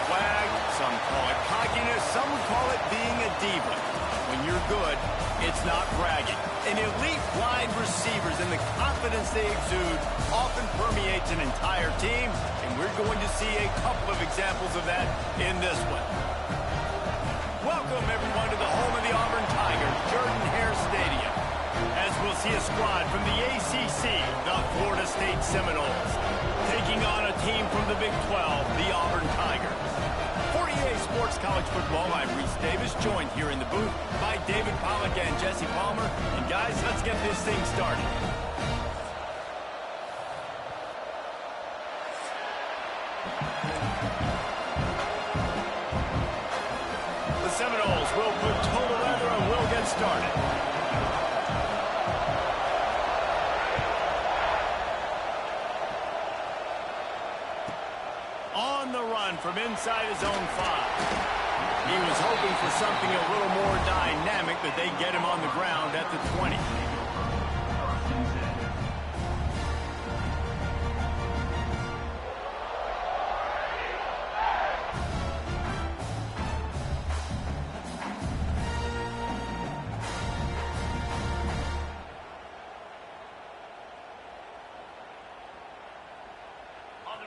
swag, some call it cockiness, some would call it being a diva. When you're good, it's not bragging. An elite wide receivers and the confidence they exude often permeates an entire team, and we're going to see a couple of examples of that in this one. Welcome, everyone, to the home of the Auburn Tigers, Jordan-Hare Stadium, as we'll see a squad from the ACC, the Florida State Seminoles, taking on a team from the Big 12, the Auburn Tigers. For EA Sports College Football, I'm Reese Davis, joined here in the booth by David Pollack and Jesse Palmer. And guys, let's get this thing started. The Seminoles will put total leather and we'll get started. On the run from inside his own 5. He was hoping for something a little more dynamic, but they get him on the ground at the 20.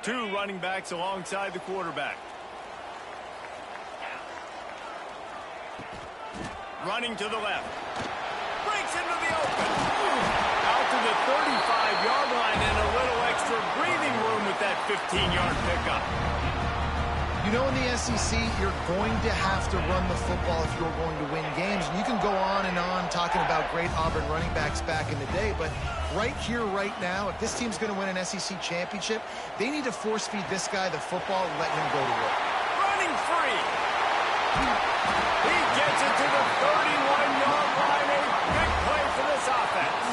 Two running backs alongside the quarterback. Running to the left. Breaks into the open. Out to the 35-yard line and a little extra breathing room with that 15-yard pickup. You know, in the SEC, you're going to have to run the football if you're going to win games. And you can go on and on talking about great Auburn running backs back in the day, but right here, right now, if this team's going to win an SEC championship, they need to force-feed this guy the football and let him go to work. Running free. He gets it to the 31-yard line. A big play for this offense.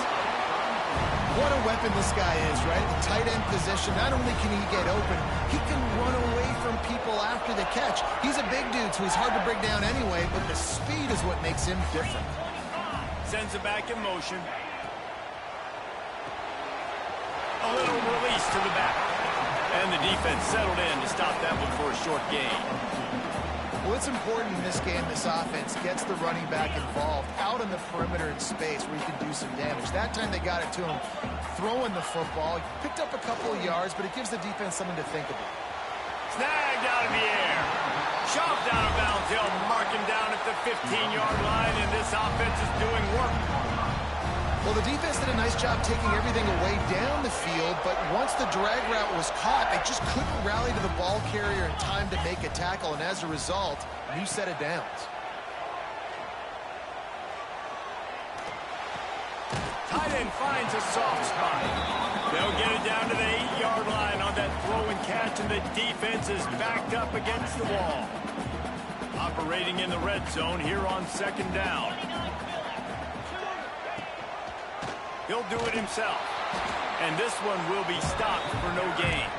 What a weapon this guy is, right? The tight end position, not only can he get open, he can run away from people after the catch. He's a big dude, so he's hard to bring down anyway, but the speed is what makes him different. Sends it back in motion. A little release to the back. And the defense settled in to stop that one for a short gain. Well, it's important in this game, this offense gets the running back involved out on the perimeter in space where he can do some damage. That time they got it to him throwing the football. He picked up a couple of yards, but it gives the defense something to think about. Snagged out of the air. Shoved out of bounds. He'll mark him down at the 15-yard line, and this offense is doing work. Well, the defense did a nice job taking everything away down the field, but once the drag route was caught, they just couldn't rally to the ball carrier in time to make a tackle, and as a result, new set of downs. Tight end finds a soft spot. They'll get it down to the 8-yard line on that throw and catch, and the defense is backed up against the wall. Operating in the red zone here on second down. He'll do it himself. And this one will be stopped for no gain.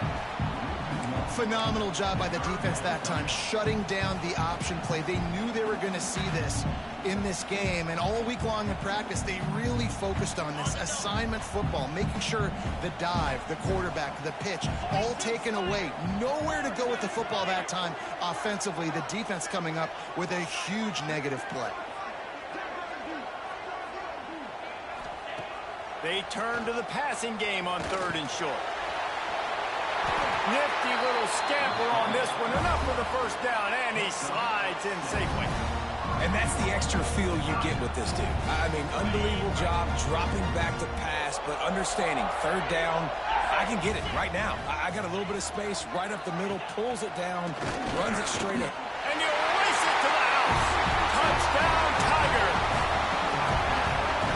Phenomenal job by the defense that time, shutting down the option play. They knew they were going to see this in this game, and all week long in practice, they really focused on this assignment football, making sure the dive, the quarterback, the pitch, all taken away. Nowhere to go with the football that time offensively. The defense coming up with a huge negative play. They turn to the passing game on 3rd and short. Nifty little scamper on this one. Enough for the first down, and he slides in safely. And that's the extra feel you get with this dude. I mean, unbelievable job dropping back to pass, but understanding 3rd down, I can get it right now. I got a little bit of space right up the middle, pulls it down, runs it straight up. And you race it to the house. Touchdown, Tigers.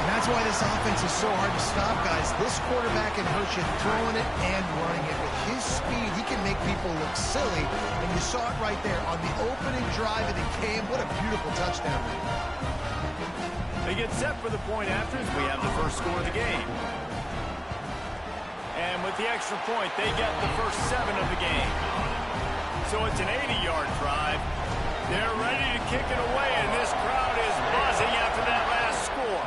That's why this offense is so hard to stop, guys. This quarterback can hurt you throwing it and running it. With his speed, he can make people look silly. And you saw it right there on the opening drive of the game. What a beautiful touchdown. They get set for the point after as we have the first score of the game. And with the extra point, they get the first 7 of the game. So it's an 80-yard drive. They're ready to kick it away, and this crowd is buzzing after that last score.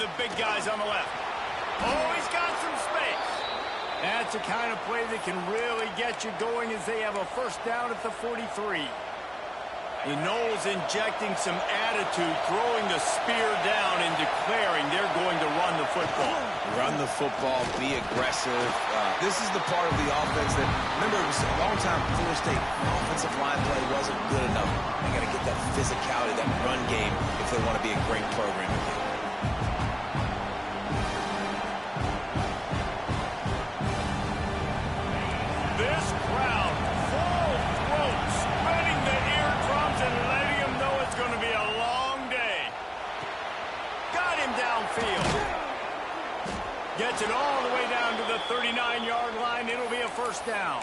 the big guys on the left. Oh, he's got some space. That's the kind of play that can really get you going as they have a first down at the 43. The Knowles injecting some attitude, throwing the spear down and declaring they're going to run the football. Run the football, be aggressive. This is the part of the offense that, remember, it was a long time Florida State offensive line play wasn't good enough. They got to get that physicality, that run game, if they want to be a great program again. This crowd, full throat, spreading the eardrums and letting them know it's going to be a long day. Got him downfield. Gets it all the way down to the 39-yard line. It'll be a first down.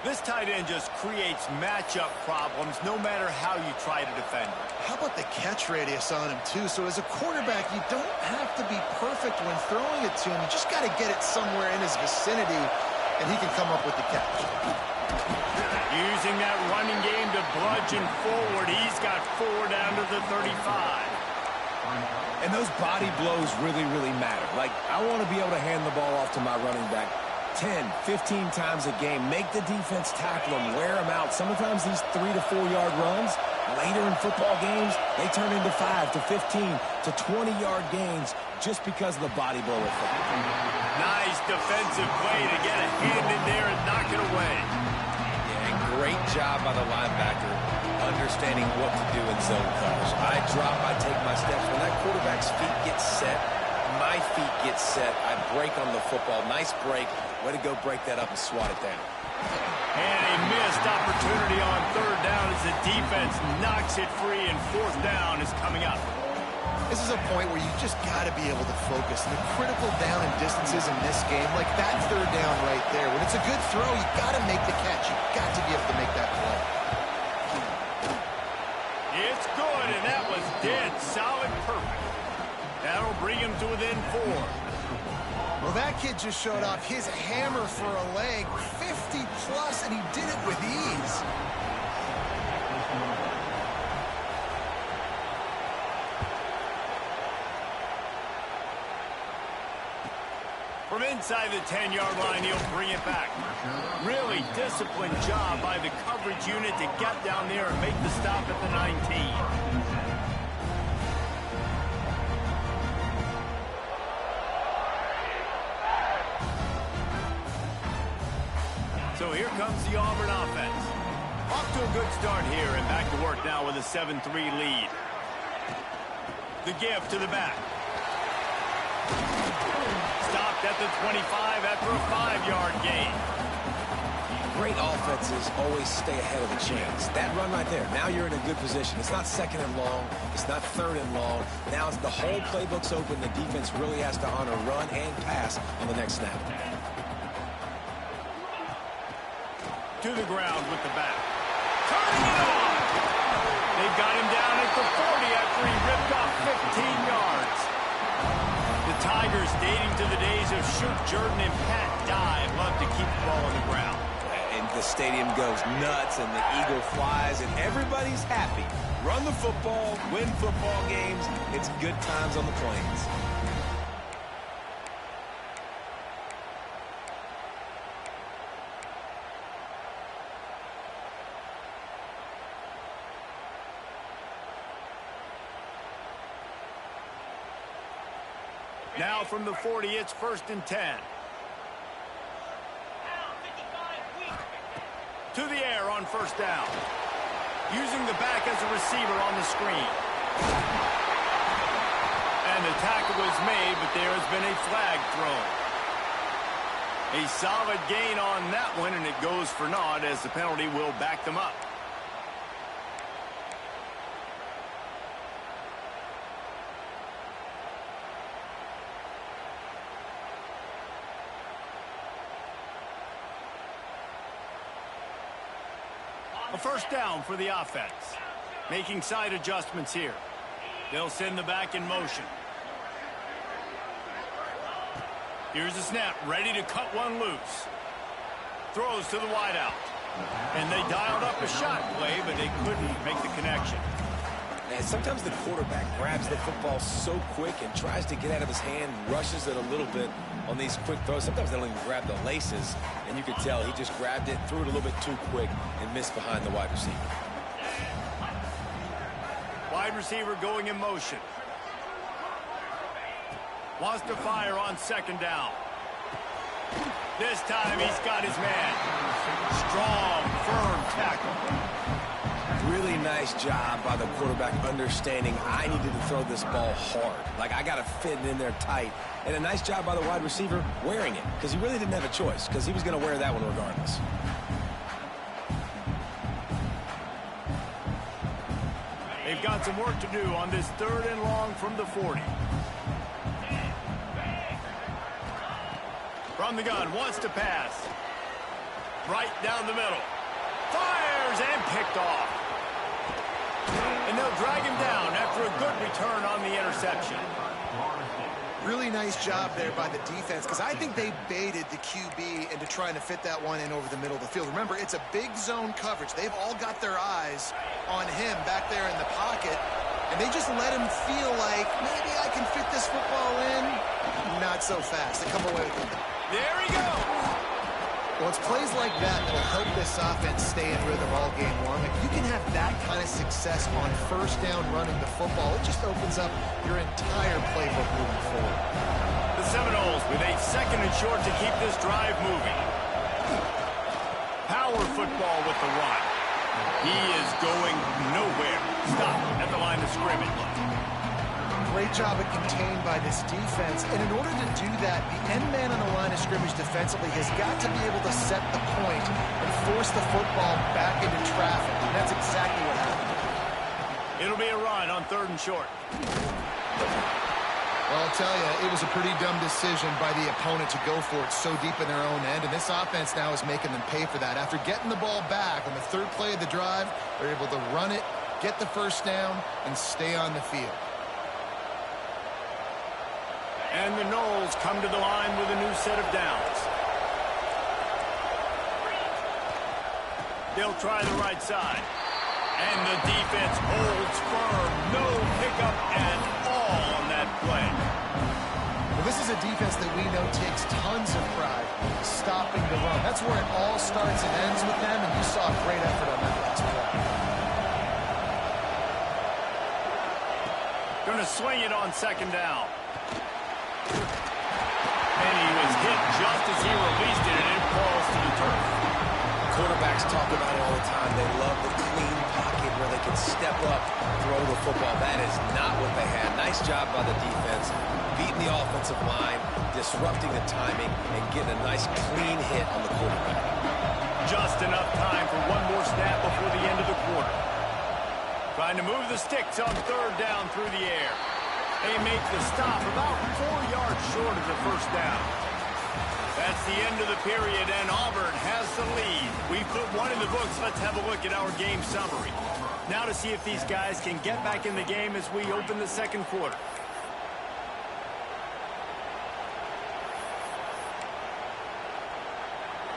This tight end just creates matchup problems no matter how you try to defend him. How about the catch radius on him, too? So as a quarterback, you don't have to be perfect when throwing it to him. You just got to get it somewhere in his vicinity, and he can come up with the catch. Using that running game to bludgeon forward. He's got 4 down to the 35. And those body blows really, really matter. Like, I want to be able to hand the ball off to my running back 10, 15 times a game. Make the defense tackle them, wear them out. Sometimes these 3 to 4 yard runs, later in football games, they turn into 5 to 15 to 20-yard gains just because of the body blow effect. Nice defensive play to get a hand in there and knock it away. Yeah, and great job by the linebacker understanding what to do in zone coverage. I drop, I take my steps. When that quarterback's feet get set, my feet get set, I break on the football. Nice break. Way to go break that up and swat it down. And a missed opportunity on third down as the defense knocks it free, and fourth down is coming up. This is a point where you just got to be able to focus. The critical down and distances in this game, like that third down right there. When it's a good throw, you got to make the catch. You got to be able to make that play. It's good, and that was dead solid perfect. That'll bring him to within 4. Well, that kid just showed off his hammer for a leg, 50-plus, and he did it with ease. From inside the 10-yard line, he'll bring it back. Really disciplined job by the coverage unit to get down there and make the stop at the 19. So here comes the Auburn offense. Off to a good start here and back to work now with a 7-3 lead. The give to the back. Stopped at the 25 after a 5-yard gain. Great offenses always stay ahead of the chains. That run right there, now you're in a good position. It's not second and long. It's not third and long. Now the whole playbook's open. The defense really has to honor run and pass on the next snap. To the ground with the back. Turning it on! They've got him down at the 40 after he ripped off 15 yards. The Tigers, dating to the days of Shoot Jordan and Pat Dye, love to keep the ball on the ground. And the stadium goes nuts, and the eagle flies, and everybody's happy. Run the football, win football games. It's good times on the plains. Now from the 40, it's 1st and 10. To the air on first down. Using the back as a receiver on the screen. And the tackle was made, but there has been a flag thrown. A solid gain on that one, and it goes for naught as the penalty will back them up. A first down for the offense. Making side adjustments here. They'll send the back in motion. Here's a snap, ready to cut one loose. Throws to the wideout. And they dialed up a shot play, but they couldn't make the connection. And sometimes the quarterback grabs the football so quick and tries to get out of his hand, rushes it a little bit on these quick throws. Sometimes they don't even grab the laces, and you can tell he just grabbed it, threw it a little bit too quick, and missed behind the wide receiver. Wide receiver going in motion. Wants to fire on second down. This time he's got his man. Strong, firm tackle. Really nice job by the quarterback understanding I needed to throw this ball hard. Like, I got to fit it in there tight. And a nice job by the wide receiver wearing it, because he really didn't have a choice, because he was going to wear that one regardless. They've got some work to do on this 3rd and long from the 40. From the gun, wants to pass. Right down the middle. Fires and picked off. And they'll drag him down after a good return on the interception. Really nice job there by the defense, because I think they baited the QB into trying to fit that one in over the middle of the field. Remember, it's a big zone coverage. They've all got their eyes on him back there in the pocket, and they just let him feel like, maybe I can fit this football in. Not so fast. They come away with it. There he goes. Well, it's plays like that that'll help this offense stay in rhythm all game long. If you can have that kind of success on first down running the football, it just opens up your entire playbook moving forward. The Seminoles with a 2nd and short to keep this drive moving. Power football with the run. He is going nowhere. Stop at the line of scrimmage. Great job at contained by this defense. And in order to do that, the end man on the line of scrimmage defensively has got to be able to set the point and force the football back into traffic. And that's exactly what happened. It'll be a run on 3rd and short. Well, I'll tell you, it was a pretty dumb decision by the opponent to go for it so deep in their own end. And this offense now is making them pay for that. After getting the ball back on the 3rd play of the drive, they're able to run it, get the first down, and stay on the field. And the Noles come to the line with a new set of downs. They'll try the right side. And the defense holds firm. No pickup at all on that play. Well, this is a defense that we know takes tons of pride stopping the run. That's where it all starts and ends with them, and you saw a great effort on that last play. Going to swing it on 2nd down. And he was hit just as he released it, and it falls to the turf. Quarterbacks talk about it all the time. They love the clean pocket where they can step up, throw the football. That is not what they had. Nice job by the defense, beating the offensive line, disrupting the timing, and getting a nice clean hit on the quarterback. Just enough time for one more snap before the end of the quarter. Trying to move the sticks on 3rd down through the air. They make the stop about 4 yards short of the first down. That's the end of the period, and Auburn has the lead. We put one in the books. Let's have a look at our game summary. Now to see if these guys can get back in the game as we open the 2nd quarter.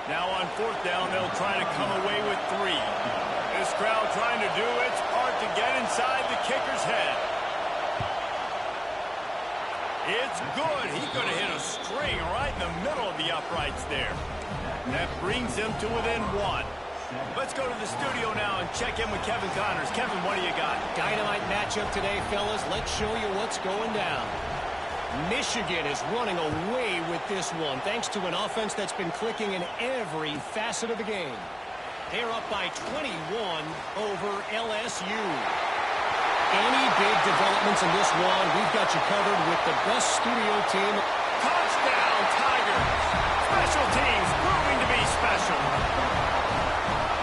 Now on 4th down, they'll try to come away with 3. This crowd trying to do its part to get inside the kicker's head. It's good. He could have hit a string right in the middle of the uprights there. That brings him to within 1. Let's go to the studio now and check in with Kevin Connors. Kevin, what do you got? Dynamite matchup today, fellas. Let's show you what's going down. Michigan is running away with this one, thanks to an offense that's been clicking in every facet of the game. They're up by 21 over LSU. Any big developments in this one, we've got you covered with the best studio team. Touchdown, Tigers! Special teams proving to be special.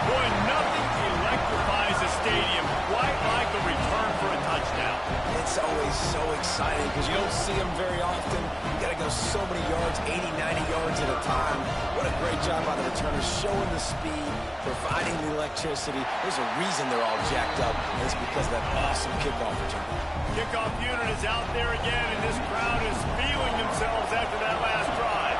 Boy, nothing electrifies a stadium quite like a return for a touchdown. It's always so exciting because you don't see them very often. You got to go so many yards, 80, 90 yards at a time. What a great job by the returners, showing the speed, providing the electricity. There's a reason they're all jacked up, and it's because of that awesome kickoff return. Kickoff unit is out there again, and this crowd is feeling themselves after that last drive.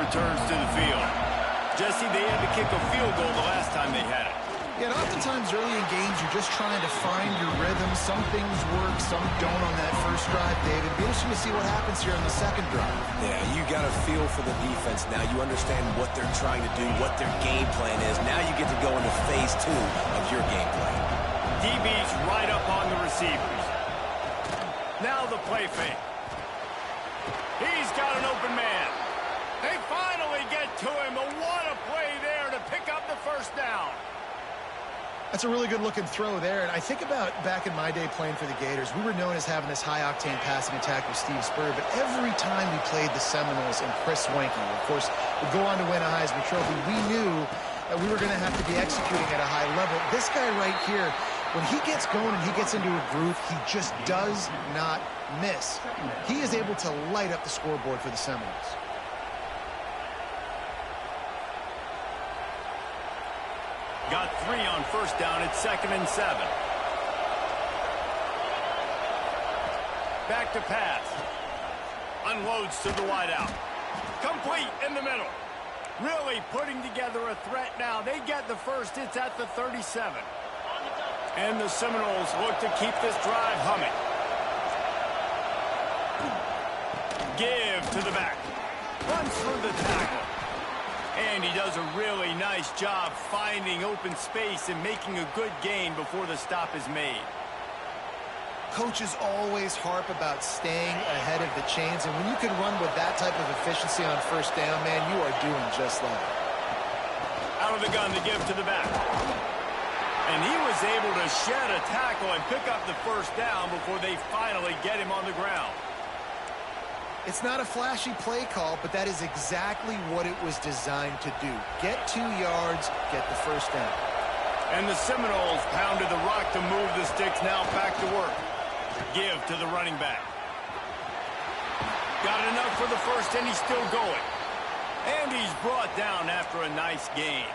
returns to the field. Jesse, they had to kick a field goal the last time they had it. Yeah, and oftentimes early in games, you're just trying to find your rhythm. Some things work, some don't on that first drive, David. It'll be interesting to see what happens here on the second drive. Yeah, you got a feel for the defense now. You understand what they're trying to do, what their game plan is. Now you get to go into phase 2 of your game plan. DB's right up on the receivers. Now the play fake. He's got an open man. They finally get to him. But what a play there to pick up the first down. That's a really good-looking throw there. And I think about back in my day playing for the Gators, we were known as having this high-octane passing attack with Steve Spurrier, but every time we played the Seminoles and Chris Wenke, of course, would go on to win a Heisman Trophy, we knew that we were going to have to be executing at a high level. This guy right here, when he gets going and he gets into a groove, he just does not miss. He is able to light up the scoreboard for the Seminoles. Got 3 on first down. It's 2nd and 7. Back to pass. Unloads to the wideout. Complete in the middle. Really putting together a threat now. They get the first. It's at the 37. And the Seminoles look to keep this drive humming. Give to the back. Runs through the tackle. And he does a really nice job finding open space and making a good gain before the stop is made. Coaches always harp about staying ahead of the chains, and when you can run with that type of efficiency on first down, man, you are doing just that. Out of the gun to give to the back. And he was able to shed a tackle and pick up the first down before they finally get him on the ground. It's not a flashy play call, but that is exactly what it was designed to do. Get 2 yards, get the first down. And the Seminoles pounded the rock to move the sticks. Now back to work. Give to the running back. Got enough for the first, and he's still going. And he's brought down after a nice gain.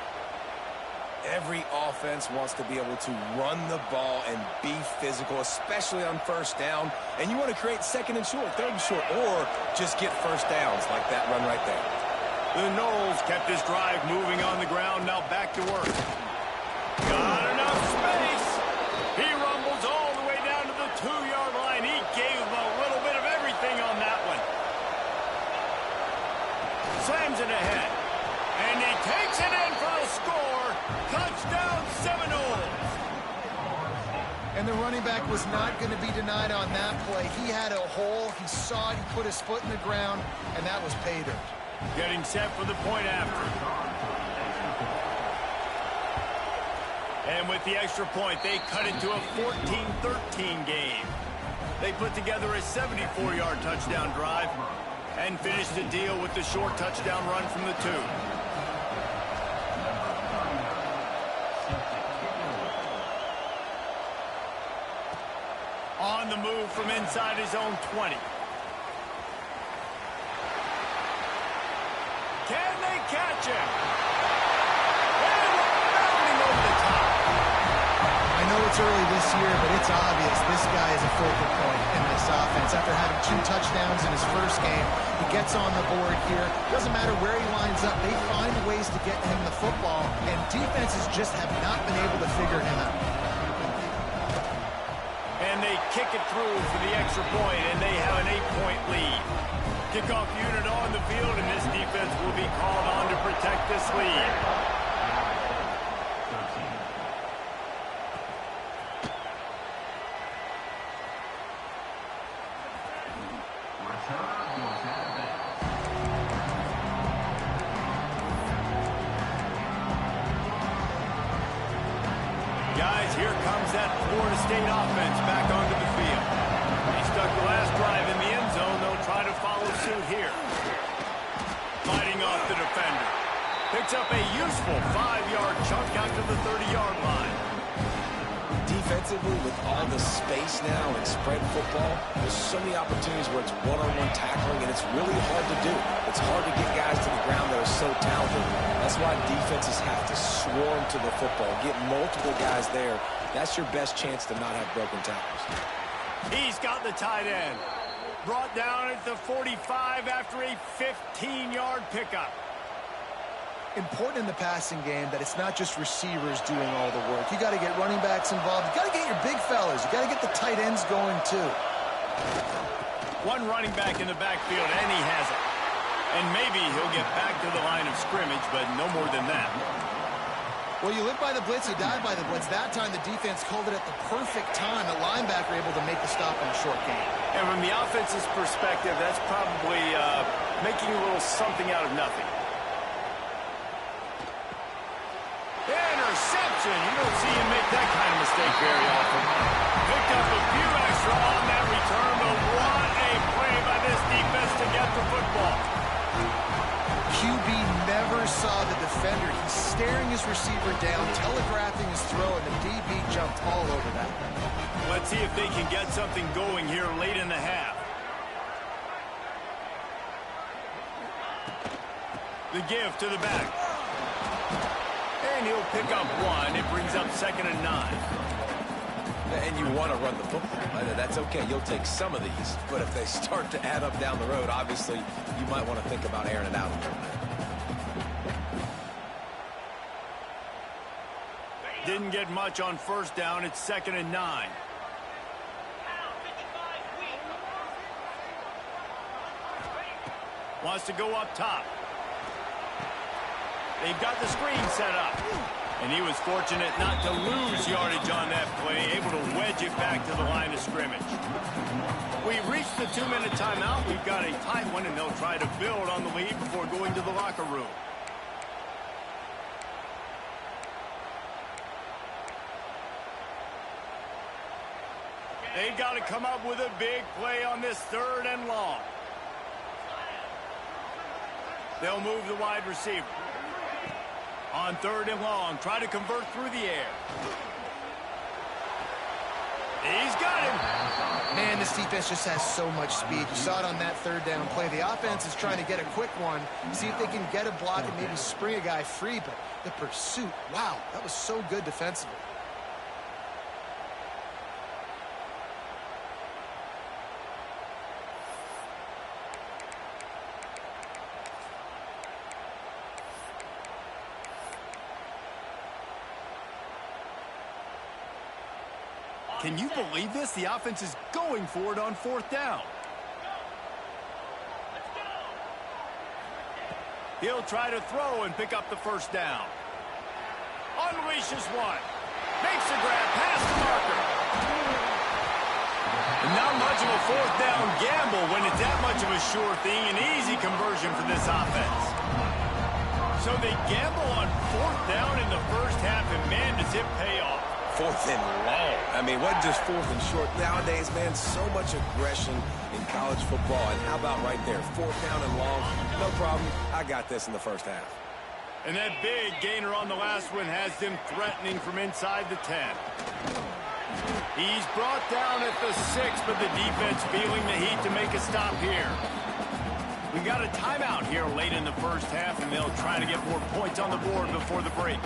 Every offense wants to be able to run the ball and be physical, especially on first down. And you want to create 2nd and short, 3rd and short, or just get first downs like that run right there. The Noles kept this drive moving on the ground. Now back to work. Got enough space. He rumbles all the way down to the 2-yard line. He gave him a little bit of everything on that one. Slams it ahead. And he takes it in for the score. Touchdown, Seminoles. And the running back was not going to be denied on that play. He had a hole. He saw it. He put his foot in the ground, and that was pay dirt. Getting set for the point after. And with the extra point, they cut into a 14-13 game. They put together a 74-yard touchdown drive and finished the deal with the short touchdown run from the 2. On the move from inside his own 20. Can they catch him? And bounding over the top. I know it's early this year, but it's obvious this guy is a focal point in this offense. After having 2 touchdowns in his first game, he gets on the board here. Doesn't matter where he lines up. They find ways to get him the football, and defenses just have not been able to figure him out. And they kick it through for the extra point, and they have an 8-point lead. Kickoff unit on the field, and this defense will be called on to protect this lead. Guys, here comes that Florida State offense back onto the field. They stuck the last drive in the end zone. They'll try to follow suit here. Fighting off the defender. Picks up a useful 5-yard chunk out to the 30-yard line. Defensively, with all the space now and spread football, there's so many opportunities where it's one-on-one tackling, and it's really hard to do. It's hard to get guys to the ground that are so talented. That's why defenses have to swarm to the football, get multiple guys there. That's your best chance to not have broken tackles. He's got the tight end. Brought down at the 45 after a 15-yard pickup. Important in the passing game that it's not just receivers doing all the work. You got to get running backs involved. You got to get your big fellas. You got to get the tight ends going too. One running back in the backfield, and he has it. And maybe he'll get back to the line of scrimmage, but no more than that. Well, you live by the blitz, you die by the blitz. That time the defense called it at the perfect time. The linebacker able to make the stop in a short game. And from the offense's perspective, that's probably making a little something out of nothing. Interception. You don't see him make that kind of mistake very often. Picked up a few extra on that return, but what a play by this defense to get the football. QB never saw the defender. He's staring his receiver down, telegraphing his throw, and the DB jumped all over that. Let's see if they can get something going here late in the half. The give to the back. And he'll pick up one. It brings up 2nd and 9. And you want to run the football. That's okay. You'll take some of these. But if they start to add up down the road, obviously, you might want to think about airing it out a little bit. Didn't get much on 1st down. It's 2nd and 9. Wants to go up top. They've got the screen set up. And he was fortunate not to lose yardage on that play, able to wedge it back to the line of scrimmage. We've reached the 2-minute timeout. We've got a tight one, and they'll try to build on the lead before going to the locker room. They've got to come up with a big play on this 3rd and long. They'll move the wide receiver. On 3rd and long, try to convert through the air. He's got him. Man, this defense just has so much speed. You saw it on that 3rd down play. The offense is trying to get a quick one, see if they can get a block and maybe spring a guy free, but the pursuit, wow, that was so good defensively. Can you believe this? The offense is going for it on 4th down. He'll try to throw and pick up the 1st down. Unleashes one. Makes a grab past the marker. Not much of a 4th down gamble when it's that much of a sure thing. An easy conversion for this offense. So they gamble on 4th down in the 1st half, and man, does it pay off. 4th and long. I mean, what just 4th and short? Nowadays, man, so much aggression in college football. And how about right there? 4th down and long. No problem. I got this in the 1st half. And that big gainer on the last one has them threatening from inside the 10. He's brought down at the 6, but the defense feeling the heat to make a stop here. We got a timeout here late in the 1st half, and they'll try to get more points on the board before the break.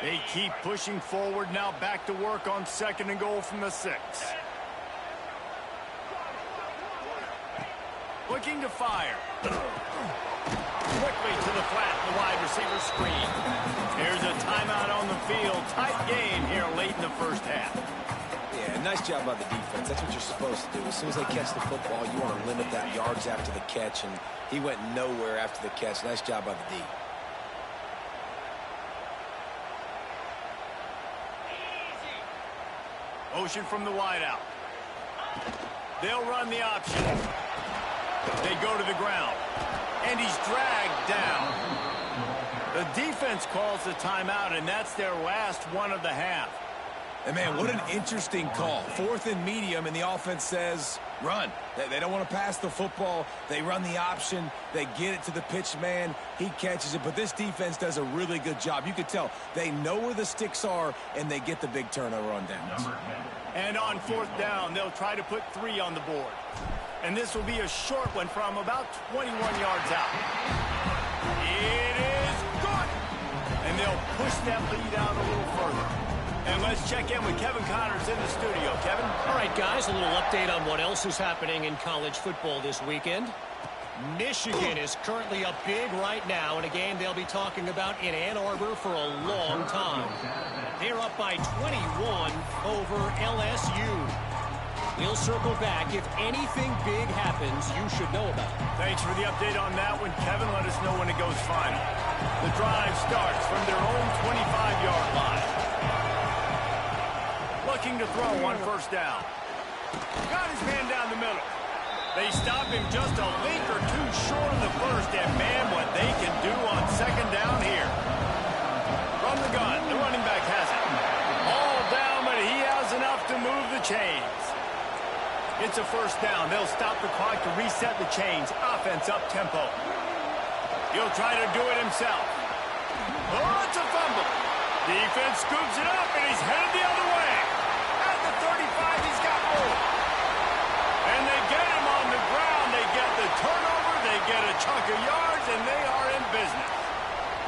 They keep pushing forward, now back to work on 2nd and goal from the 6. Looking to fire. Quickly to the flat, the wide receiver screen. There's a timeout on the field. Tight game here late in the 1st half. Yeah, nice job by the defense. That's what you're supposed to do. As soon as they catch the football, you want to limit that yards after the catch, and he went nowhere after the catch. Nice job by the D. Motion from the wideout. They'll run the option. They go to the ground. And he's dragged down. The defense calls the timeout, and that's their last one of the half. And, man, what an interesting call. 4th and medium, and the offense says, run. They don't want to pass the football. They run the option. They get it to the pitch man. He catches it. But this defense does a really good job. You can tell they know where the sticks are, and they get the big turnover on downs. And on 4th down, they'll try to put 3 on the board. And this will be a short one from about 21 yards out. It is good. And they'll push that lead out a little further. And let's check in with Kevin Connors in the studio. Kevin? All right, guys, a little update on what else is happening in college football this weekend. Michigan is currently up big right now in a game they'll be talking about in Ann Arbor for a long time. They're up by 21 over LSU. We'll circle back. If anything big happens, you should know about it. Thanks for the update on that one, Kevin. Let us know when it goes final. The drive starts from their own 25-yard line. Looking to throw on first down. Got his man down the middle. They stop him just a link or two short of the first, and man, what they can do on second down here. From the gun, the running back has it. All down, but he has enough to move the chains. It's a first down. They'll stop the clock to reset the chains. Offense up tempo. He'll try to do it himself. Oh, it's a fumble. Defense scoops it up, and he's headed the other way. At the 35, he's got more. And they get him on the ground. They get the turnover. They get a chunk of yards, and they are in business.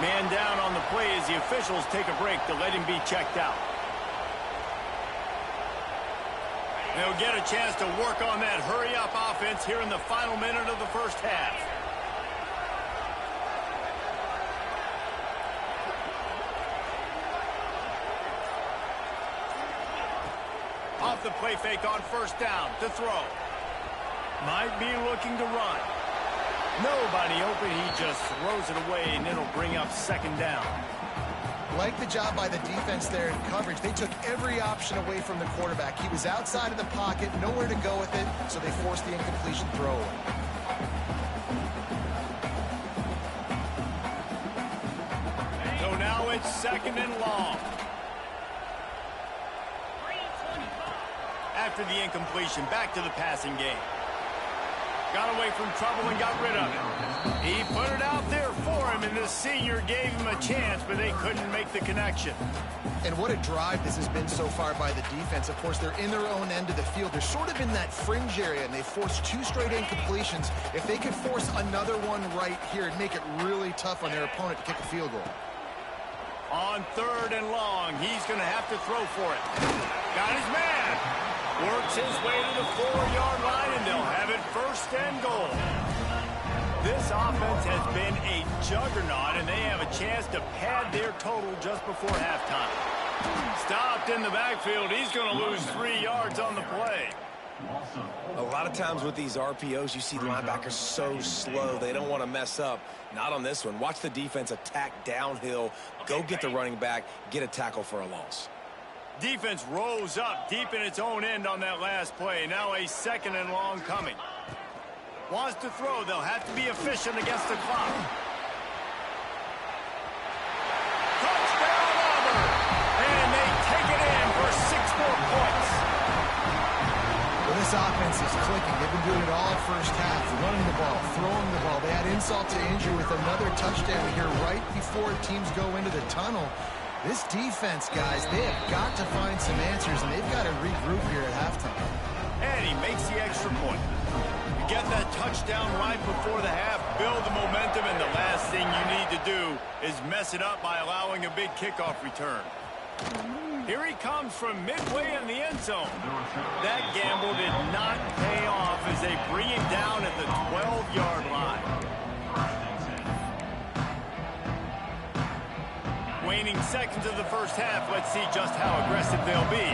Man down on the play as the officials take a break to let him be checked out. They'll get a chance to work on that hurry-up offense here in the final minute of the first half. Off the play fake on first down to throw. Might be looking to run. Nobody open. He just throws it away, and it'll bring up second down. Like the job by the defense there in coverage. They took every option away from the quarterback. He was outside of the pocket, nowhere to go with it, so they forced the incompletion throw. So now it's second and long. After the incompletion, back to the passing game. Got away from trouble and got rid of it. He put it out there for him, and the senior gave him a chance, but they couldn't make the connection. And what a drive this has been so far by the defense. Of course, they're in their own end of the field. They're sort of in that fringe area, and they forced 2 straight incompletions. If they could force another one right here, it'd make it really tough on their opponent to kick a field goal. On third and long, he's going to have to throw for it. Got his man. Works his way to the 4-yard line, and they'll have it first and goal. This offense has been a juggernaut, and they have a chance to pad their total just before halftime. Stopped in the backfield. He's going to lose 3 yards on the play. A lot of times with these RPOs, you see linebackers so slow. They don't want to mess up. Not on this one. Watch the defense attack downhill. Go get the running back. Get a tackle for a loss. Defense rose up deep in its own end on that last play. Now a second and long coming. Wants to throw. They'll have to be efficient against the clock. Touchdown, Auburn! And they take it in for 6 more points. Well, this offense is clicking. They've been doing it all first half. Running the ball, throwing the ball. They had insult to injury with another touchdown here right before teams go into the tunnel. This defense, guys, they have got to find some answers, and they've got to regroup here at halftime. And he makes the extra point. You get that touchdown right before the half, build the momentum, and the last thing you need to do is mess it up by allowing a big kickoff return. Here he comes from midway in the end zone. That gamble did not pay off as they bring him down at the 12-yard line. Waning seconds of the first half. Let's see just how aggressive they'll be.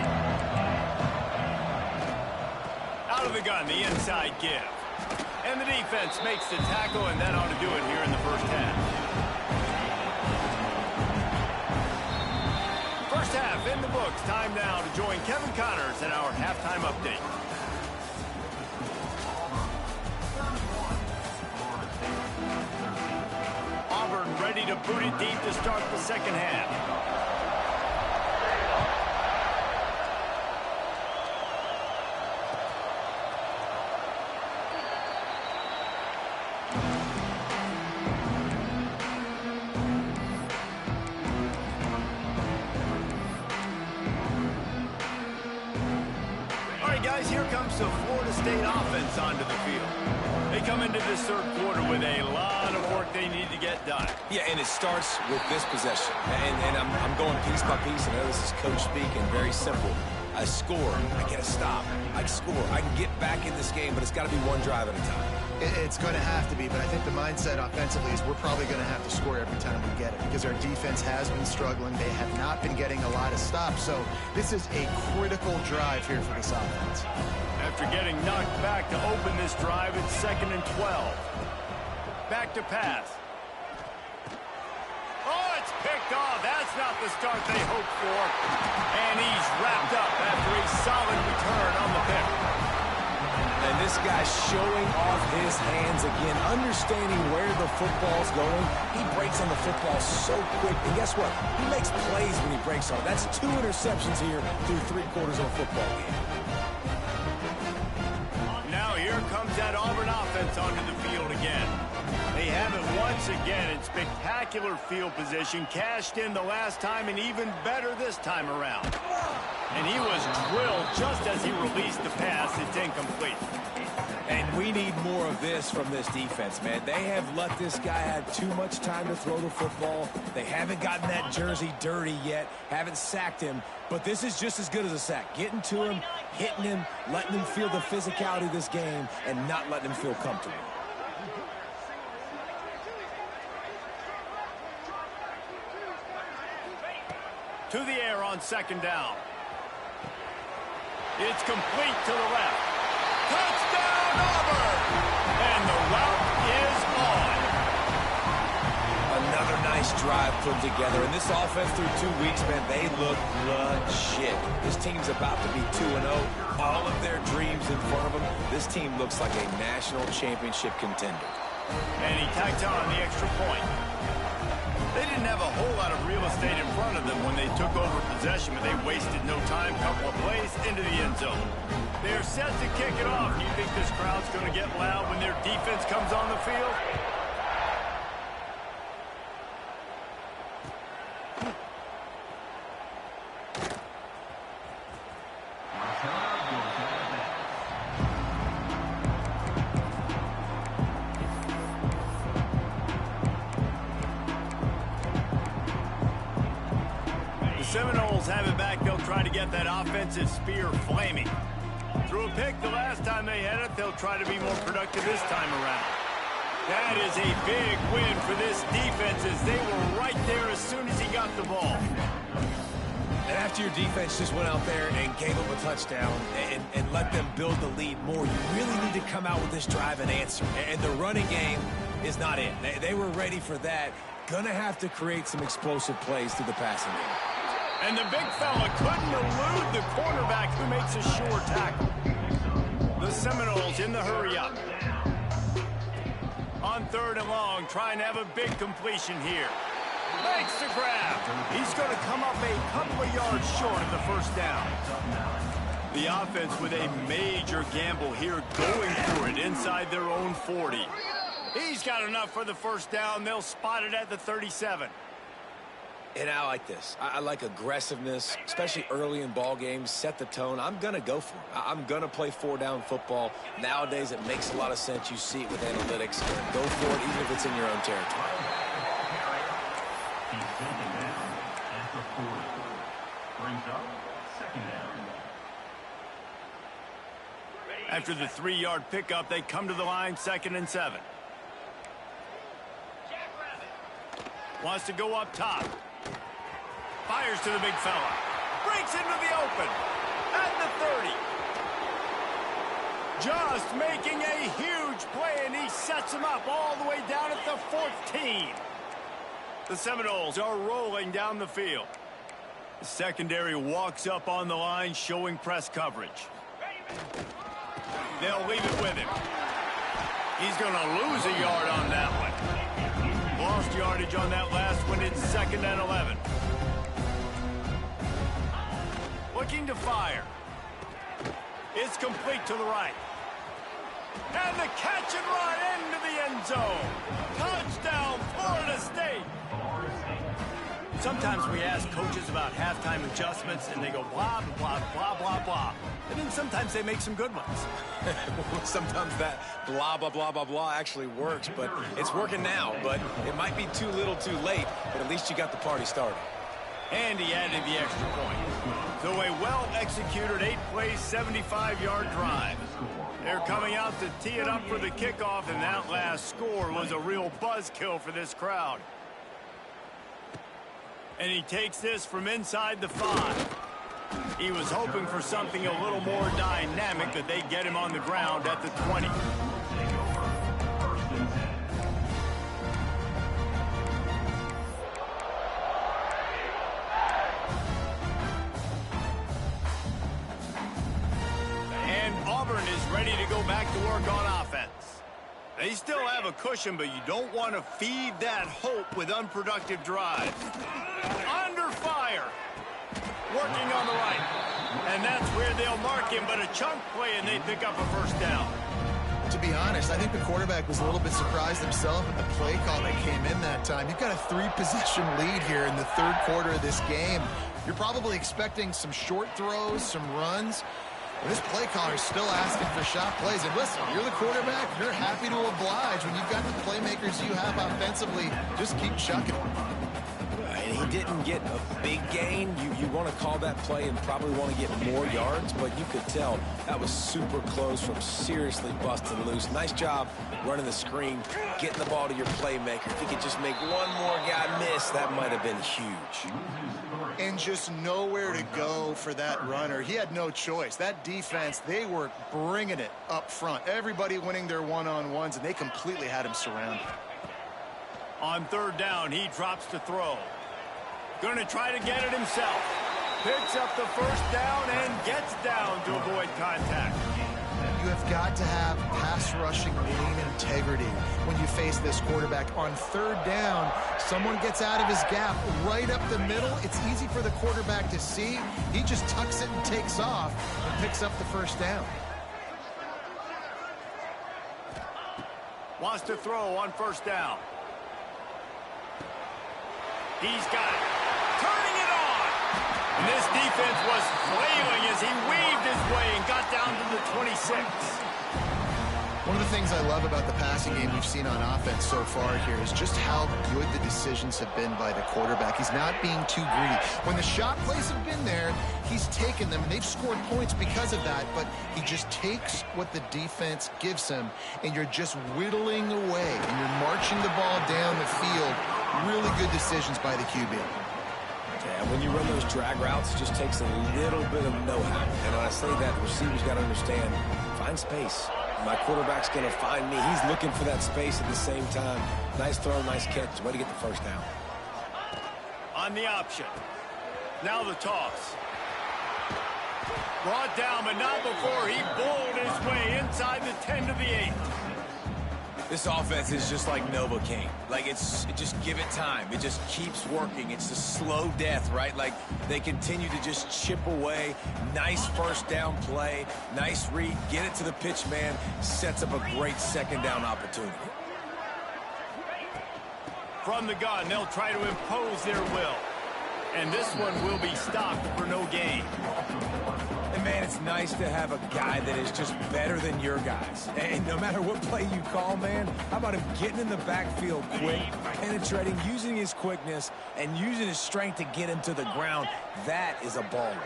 Out of the gun, the inside give. And the defense makes the tackle, and that ought to do it here in the first half. First half in the books. Time now to join Kevin Connors in our halftime update. Auburn ready to boot it deep to start the second half. Guys, here comes the Florida State offense onto the field. They come into this third quarter with a lot of work they need to get done. time. Yeah, and it starts with this possession. And I'm going piece by piece. I know this is coach speaking, very simple. I score, I get a stop, I score. I can get back in this game, but it's got to be one drive at a time. It's going to have to be, but I think the mindset offensively is we're probably going to have to score every time we get it because our defense has been struggling. They have not been getting a lot of stops, so this is a critical drive here for this offense. After getting knocked back to open this drive, it's 2nd and 12. Back to pass. Oh, it's picked off. That's not the start they hoped for. And he's wrapped up after a solid return on the pick. And this guy's showing off his hands again, understanding where the football's going. He breaks on the football so quick. And guess what? He makes plays when he breaks on it. That's 2 interceptions here through 3 quarters of a football game. Now here comes that Auburn offense onto the field again. They have it once again in spectacular field position, cashed in the last time, and even better this time around. And he was drilled just as he released the pass. It's incomplete. And we need more of this from this defense, man. They have let this guy have too much time to throw the football. They haven't gotten that jersey dirty yet, haven't sacked him. But this is just as good as a sack. Getting to him, hitting him, letting him feel the physicality of this game, and not letting him feel comfortable. To the air on 2nd down. It's complete to the left. Touchdown, Auburn! And the route is on. Another nice drive put together. And this offense through 2 weeks, man, they look legit. This team's about to be 2-0. All of their dreams in front of them. This team looks like a national championship contender. And he tacked on the extra point. They didn't have a whole lot of real estate in front of them when they took over possession, but they wasted no time. Couple of plays into the end zone. They're set to kick it off. Do you think this crowd's going to get loud when their defense comes on the field? Seminoles have it back. They'll try to get that offensive spear flaming. Threw a pick the last time they had it. They'll try to be more productive this time around. That is a big win for this defense as they were right there as soon as he got the ball. And after your defense just went out there and gave them a touchdown and let them build the lead more, you really need to come out with this drive and answer. And the running game is not it. They were ready for that. Gonna have to create some explosive plays through the passing game. And the big fella couldn't elude the cornerback who makes a sure tackle. The Seminoles in the hurry-up. On 3rd and long, trying to have a big completion here. Makes the grab. He's going to come up a couple of yards short of the 1st down. The offense with a major gamble here, going for it inside their own 40. He's got enough for the 1st down. They'll spot it at the 37. And I like this. I like aggressiveness, especially early in ball games. Set the tone. I'm going to go for it. I'm going to play 4-down football. Nowadays, it makes a lot of sense. You see it with analytics. Go for it, even if it's in your own territory. After the 3-yard pickup, they come to the line, 2nd and 7. Wants to go up top. Fires to the big fella. Breaks into the open. At the 30. Just making a huge play, and he sets him up all the way down at the 14. The Seminoles are rolling down the field. The secondary walks up on the line, showing press coverage. They'll leave it with him. He's going to lose a yard on that one. Lost yardage on that last one. It's 2nd and 11. Looking to fire. It's complete to the right. And the catch and run into the end zone. Touchdown, Florida State. Sometimes we ask coaches about halftime adjustments, and they go blah, blah, blah, blah, blah. And then sometimes they make some good ones. Sometimes that blah, blah, blah, blah, blah actually works, but it's working now. But it might be too little too late, but at least you got the party started. And he added the extra point. So a well-executed 8-play, 75-yard drive. They're coming out to tee it up for the kickoff, and that last score was a real buzzkill for this crowd. And he takes this from inside the 5. He was hoping for something a little more dynamic, but they get him on the ground at the 20. And Auburn is ready to go back to work on offense. They still have a cushion, but you don't want to feed that hope with unproductive drives. Under fire. Working on the right. And that's where they'll mark him, but a chunk play, and they pick up a first down. To be honest, I think the quarterback was a little bit surprised himself at the play call that came in that time. You've got a 3-possession lead here in the third quarter of this game. You're probably expecting some short throws, some runs. And this play caller is still asking for shot plays. And listen, you're the quarterback. You're happy to oblige when you've got the playmakers you have offensively. Just keep chucking them. And he didn't get a big gain. You want to call that play and probably want to get more yards, but you could tell that was super close from seriously busting loose. Nice job running the screen, getting the ball to your playmaker. If he could just make one more guy miss, that might have been huge. And just nowhere to go for that runner. He had no choice. That defense, they were bringing it up front. Everybody winning their one-on-ones, and they completely had him surrounded. On third down, he drops to throw. Going to try to get it himself. Picks up the first down and gets down to avoid contact. You have got to have pass rushing lean integrity when you face this quarterback. On third down, someone gets out of his gap right up the middle. It's easy for the quarterback to see. He just tucks it and takes off and picks up the first down. Wants to throw on first down. He's got it. Turning it on. And this defense was flailing as he weaved his way and got down to the 26. One of the things I love about the passing game we've seen on offense so far here is just how good the decisions have been by the quarterback. He's not being too greedy. When the shot plays have been there, he's taken them, and they've scored points because of that, but he just takes what the defense gives him, and you're just whittling away, and you're marching the ball down the field. Really good decisions by the QB. Yeah, when you run those drag routes, it just takes a little bit of know-how. And when I say that, the receiver's got to understand, find space. My quarterback's going to find me. He's looking for that space at the same time. Nice throw, nice catch. Way to get the first down. On the option. Now the toss. Brought down, but not before he bowled his way inside the 10 to the 8. This offense is just like Novocaine. Like, just give it time. It just keeps working. It's the slow death, right? Like, they continue to just chip away. Nice first down play. Nice read. Get it to the pitch man. Sets up a great second down opportunity. From the gun, they'll try to impose their will. And this one will be stopped for no gain. And, man, it's nice to have a guy that is just better than your guys. And no matter what play you call, man, how about him getting in the backfield quick, penetrating, using his quickness, and using his strength to get him to the ground. That is a baller.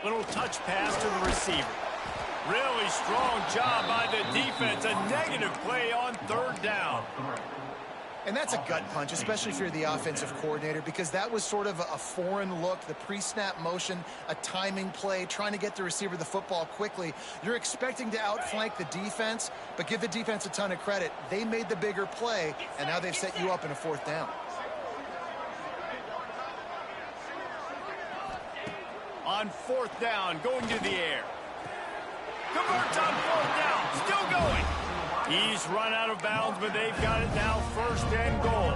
Little touch pass to the receiver. Really strong job by the defense. A negative play on third down. And that's a gut punch, especially if you're the offensive coordinator, because that was sort of a foreign look, the pre-snap motion, a timing play, trying to get the receiver the football quickly. You're expecting to outflank the defense, but give the defense a ton of credit. They made the bigger play, and now they've set you up in a fourth down. On fourth down, going to the air. Converts on fourth down, still going. He's run out of bounds, but they've got it now first and goal.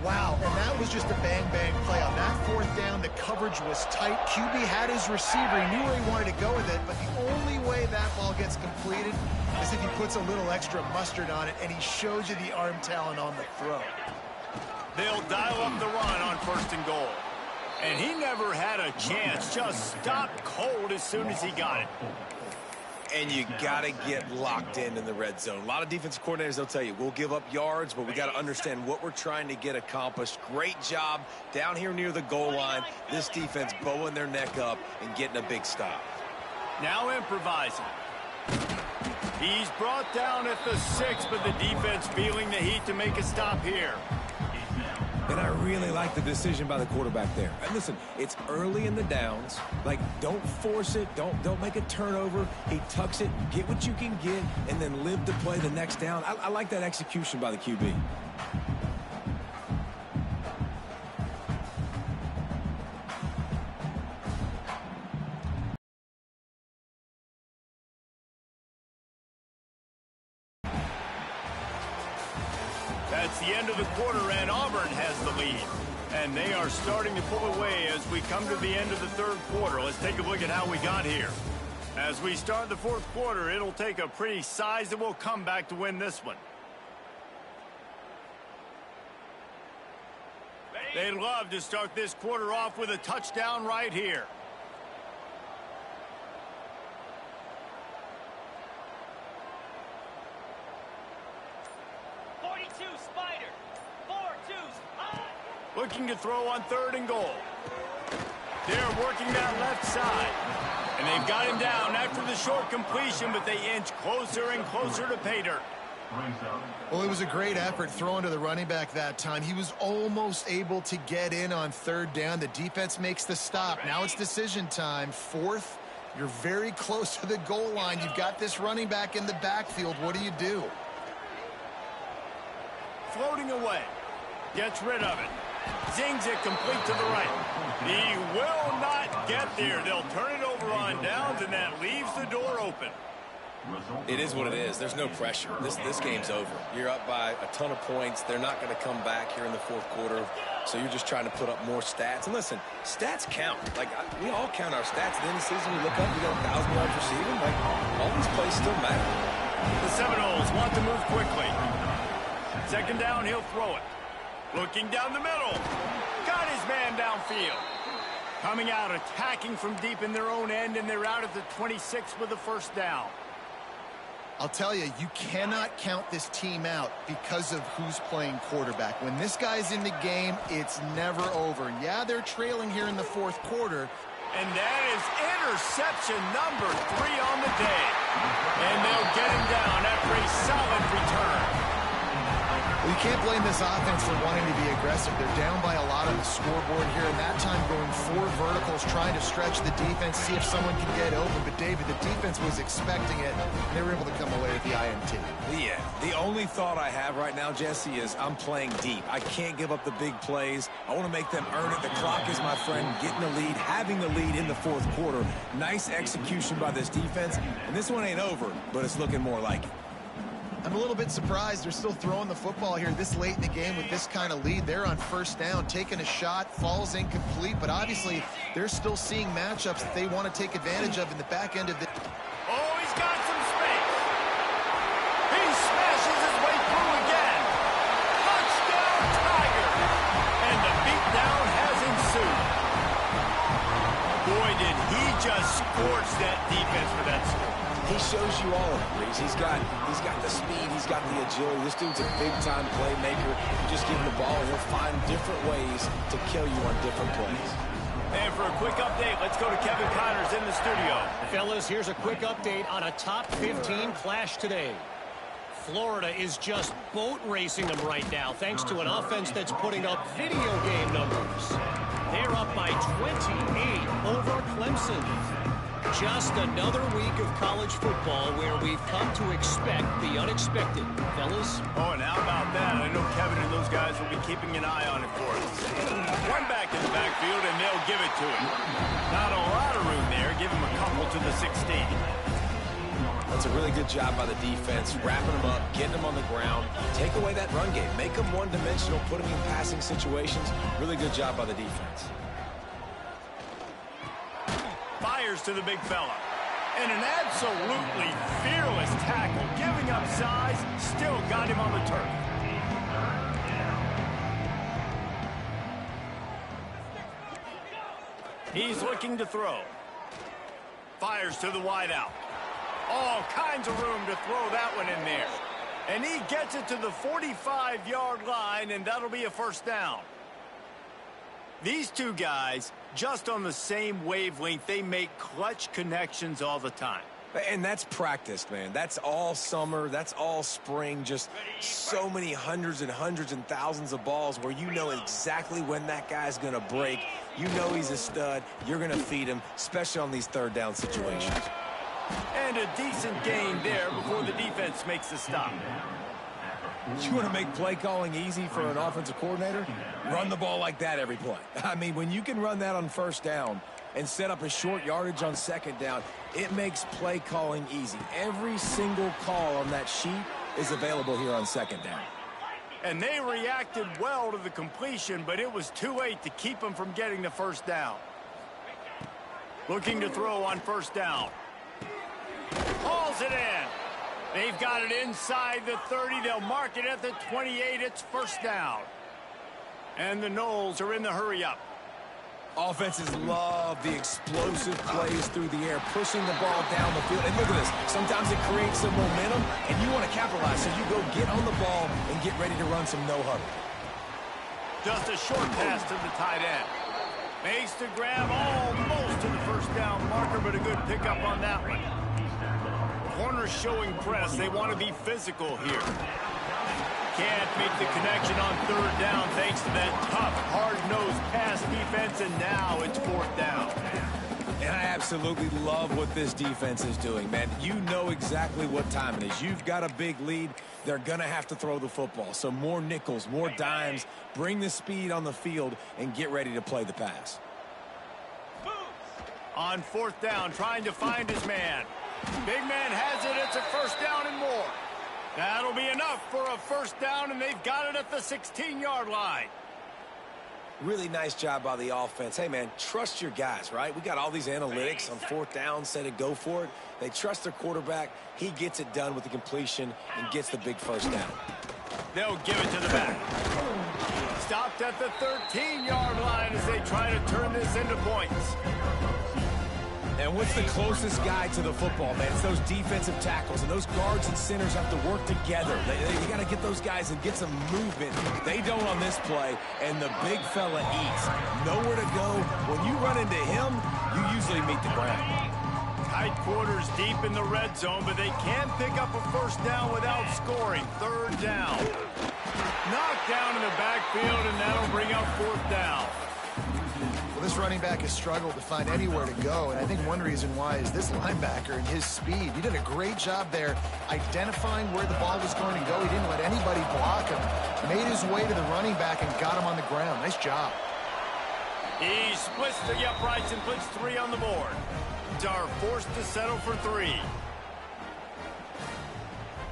Wow, and that was just a bang-bang play. On that fourth down, the coverage was tight. QB had his receiver. He knew where he wanted to go with it, but the only way that ball gets completed as if he puts a little extra mustard on it, and he shows you the arm talent on the throw. They'll dial up the run on 1st and goal. And he never had a chance, just stopped cold as soon as he got it. And you got to get locked in the red zone. A lot of defensive coordinators, they'll tell you, we'll give up yards, but we got to understand what we're trying to get accomplished. Great job down here near the goal line. This defense bowing their neck up and getting a big stop. Now improvising. He's brought down at the 6, but the defense feeling the heat to make a stop here. And I really like the decision by the quarterback there. And listen, it's early in the downs. Like, don't force it. Don't make a turnover. He tucks it, get what you can get, and then live to play the next down. I like that execution by the QB. That's the end of the quarter, and Auburn has the lead. And they are starting to pull away as we come to the end of the 3rd quarter. Let's take a look at how we got here. As we start the 4th quarter, it'll take a pretty sizable comeback to win this one. They'd love to start this quarter off with a touchdown right here. Looking to throw on 3rd and goal. They're working that left side. And they've got him down after the short completion, but they inch closer and closer to pay dirt. Well, it was a great effort throwing to the running back that time. He was almost able to get in on 3rd down. The defense makes the stop. Now it's decision time. 4th, you're very close to the goal line. You've got this running back in the backfield. What do you do? Floating away. Gets rid of it. Zings it complete to the right. He will not get there. They'll turn it over on downs, and that leaves the door open. It is what it is. There's no pressure. This game's over. You're up by a ton of points. They're not going to come back here in the 4th quarter. So you're just trying to put up more stats. And listen, stats count. Like, we all count our stats. At the end of the season, we look up, we got 1,000 yards receiving. Like, all these plays still matter. The Seminoles want to move quickly. 2nd down, he'll throw it. Looking down the middle. Got his man downfield. Coming out, attacking from deep in their own end, and they're out at the 26 with the 1st down. I'll tell you, you cannot count this team out because of who's playing quarterback. When this guy's in the game, it's never over. Yeah, they're trailing here in the 4th quarter. And that is interception number 3 on the day. And they'll get him down after a solid return. Well, you can't blame this offense for wanting to be aggressive. They're down by a lot on the scoreboard here, and that time going 4 verticals, trying to stretch the defense, see if someone can get open. But, David, the defense was expecting it, and they were able to come away with the INT. Yeah, the only thought I have right now, Jesse, is I'm playing deep. I can't give up the big plays. I want to make them earn it. The clock is my friend. Getting the lead, having the lead in the 4th quarter. Nice execution by this defense. And this one ain't over, but it's looking more like it. I'm a little bit surprised they're still throwing the football here this late in the game with this kind of lead. They're on 1st down, taking a shot, falls incomplete, but obviously they're still seeing matchups that they want to take advantage of in the back end of the... Oh, he's got some space. He smashes his way through again. Touchdown, Tiger. And the beatdown has ensued. Boy, did he just scorch that defense for that score. He shows you all of it, Reese. He's got the speed, he's got the agility. This dude's a big-time playmaker. You just give him the ball, and he'll find different ways to kill you on different plays. And for a quick update, let's go to Kevin Connors in the studio. Fellas, here's a quick update on a top 15 clash today. Florida is just boat racing them right now, thanks to an offense that's putting up video game numbers. They're up by 28 over Clemson. Just another week of college football where we've come to expect the unexpected, fellas. Oh, and how about that? I know Kevin and those guys will be keeping an eye on it for us. One back in the backfield, and they'll give it to him. Not a lot of room there. Give him a couple to the 16. That's a really good job by the defense, wrapping them up, getting them on the ground. Take away that run game. Make them one-dimensional, put them in passing situations. Really good job by the defense. Fires to the big fella. And an absolutely fearless tackle, giving up size, still got him on the turf. He's looking to throw. Fires to the wideout. All kinds of room to throw that one in there. And he gets it to the 45-yard line, and that'll be a first down. These two guys, just on the same wavelength, they make clutch connections all the time. And that's practiced, man. That's all summer. That's all spring. Just so many hundreds and hundreds and thousands of balls where you know exactly when that guy's going to break. You know he's a stud. You're going to feed him, especially on these third down situations. And a decent gain there before the defense makes the stop. You want to make play calling easy for an offensive coordinator? Run the ball like that every play. I mean, when you can run that on first down and set up a short yardage on second down, it makes play calling easy. Every single call on that sheet is available here on second down. And they reacted well to the completion, but it was too late to keep them from getting the first down. Looking to throw on first down. Hauls it in. They've got it inside the 30. They'll mark it at the 28. It's first down. And the Noles are in the hurry-up. Offenses love the explosive plays through the air, pushing the ball down the field. And look at this. Sometimes it creates some momentum, and you want to capitalize. So you go get on the ball and get ready to run some no-huddle. Just a short pass to the tight end. Makes the grab almost to the first down marker, but a good pickup on that one. Corners showing press. They want to be physical here. Can't make the connection on third down thanks to that tough, hard-nosed pass defense, and now it's fourth down. And I absolutely love what this defense is doing, man. You know exactly what time it is. You've got a big lead. They're going to have to throw the football. So more nickels, more dimes, bring the speed on the field, and get ready to play the pass. On fourth down, trying to find his man. Big man has it. It's a first down and more. That'll be enough for a first down, and they've got it at the 16-yard line. Really nice job by the offense. Hey, man, trust your guys, right? We got all these analytics on fourth down, say to go for it. They trust their quarterback. He gets it done with the completion and gets the big first down. They'll give it to the back. Stopped at the 13-yard line as they try to turn this into points. And what's the closest guy to the football, man? It's those defensive tackles, and those guards and centers have to work together. They got to get those guys and get some movement. They don't on this play, and the big fella eats. Nowhere to go. When you run into him, you usually meet the ground. Tight quarters deep in the red zone, but they can pick up a first down without scoring. Third down. Knocked down in the backfield, and that'll bring up fourth down. Well, this running back has struggled to find anywhere to go, and I think one reason why is this linebacker and his speed. He did a great job there identifying where the ball was going to go. He didn't let anybody block him. Made his way to the running back and got him on the ground. Nice job. He splits the uprights and puts 3 on the board. Are forced to settle for 3.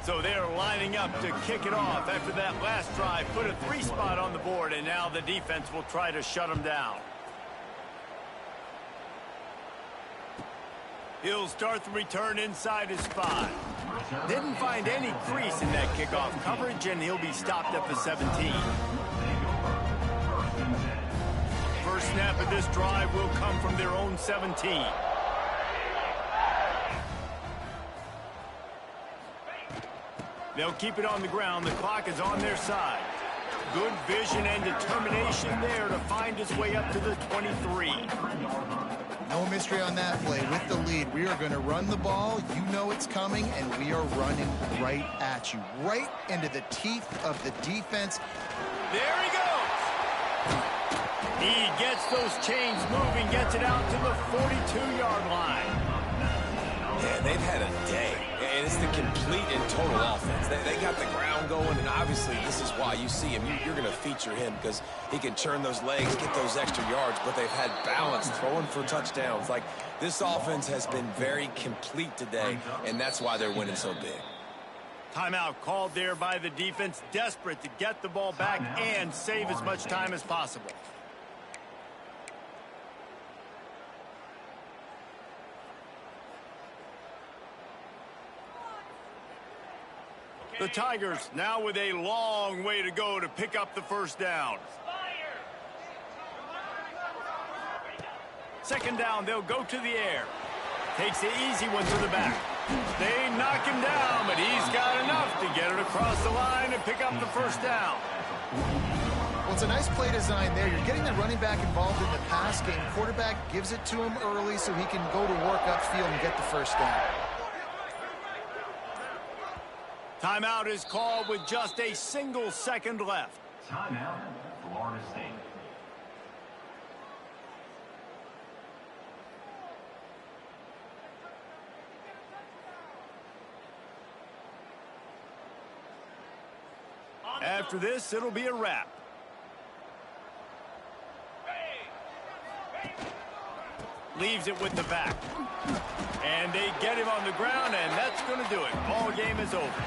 So they're lining up to kick it off after that last drive. Put a 3 spot on the board, and now the defense will try to shut them down. He'll start the return inside his 5. Didn't find any crease in that kickoff coverage, and he'll be stopped at the 17. First snap of this drive will come from their own 17. They'll keep it on the ground. The clock is on their side. Good vision and determination there to find his way up to the 23. No mystery on that play. With the lead, we are going to run the ball. You know it's coming, and we are running right at you. Right into the teeth of the defense. There he goes. He gets those chains moving, gets it out to the 42-yard line. Yeah, they've had a day, and it's the complete and total offense. They got the ground going, and obviously this is why you see him. You're going to feature him because he can turn those legs, get those extra yards, but they've had balance, throwing for touchdowns. Like, this offense has been very complete today, and that's why they're winning so big. Timeout called there by the defense, desperate to get the ball back and save as much time as possible. The Tigers now with a long way to go to pick up the first down. Second down, they'll go to the air. Takes the easy one to the back. They knock him down, but he's got enough to get it across the line and pick up the first down. Well, it's a nice play design there. You're getting the running back involved in the pass game. Quarterback gives it to him early so he can go to work upfield and get the first down. Timeout is called with just a single second left. Timeout, Florida State. After this, it'll be a wrap. Leaves it with the back. And they get him on the ground, and that's going to do it. Ball game is over.